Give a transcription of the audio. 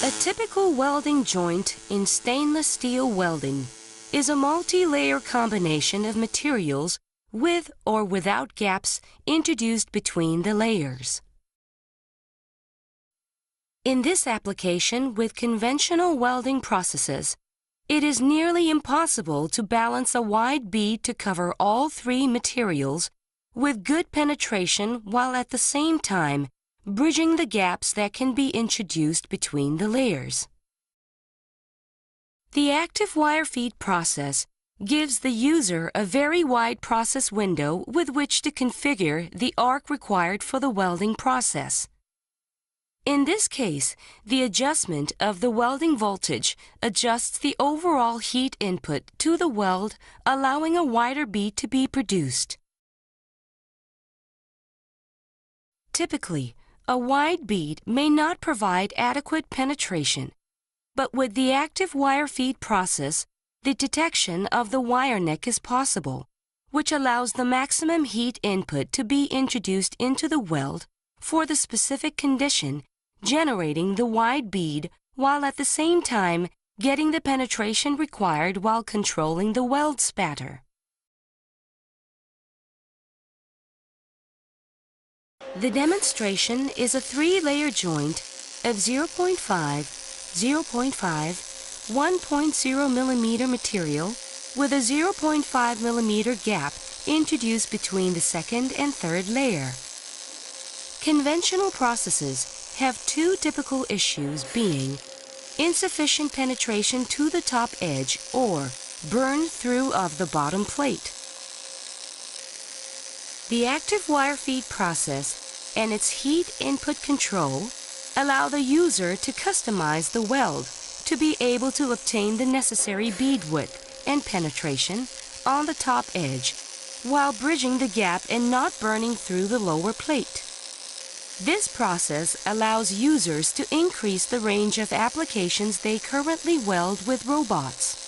A typical welding joint in stainless steel welding is a multi-layer combination of materials with or without gaps introduced between the layers. In this application with conventional welding processes, it is nearly impossible to balance a wide bead to cover all three materials with good penetration while at the same time bridging the gaps that can be introduced between the layers. The active wire feed process gives the user a very wide process window with which to configure the arc required for the welding process. In this case, the adjustment of the welding voltage adjusts the overall heat input to the weld, allowing a wider bead to be produced. Typically, a wide bead may not provide adequate penetration, but with the active wire feed process, the detection of the wire neck is possible, which allows the maximum heat input to be introduced into the weld for the specific condition, generating the wide bead while at the same time getting the penetration required while controlling the weld spatter. The demonstration is a three-layer joint of 0.5, 0.5, 1.0 millimeter material with a 0.5 millimeter gap introduced between the second and third layer. Conventional processes have two typical issues being insufficient penetration to the top edge or burn through of the bottom plate. The active wire feed process and its heat input control allow the user to customize the weld to be able to obtain the necessary bead width and penetration on the top edge while bridging the gap and not burning through the lower plate. This process allows users to increase the range of applications they currently weld with robots.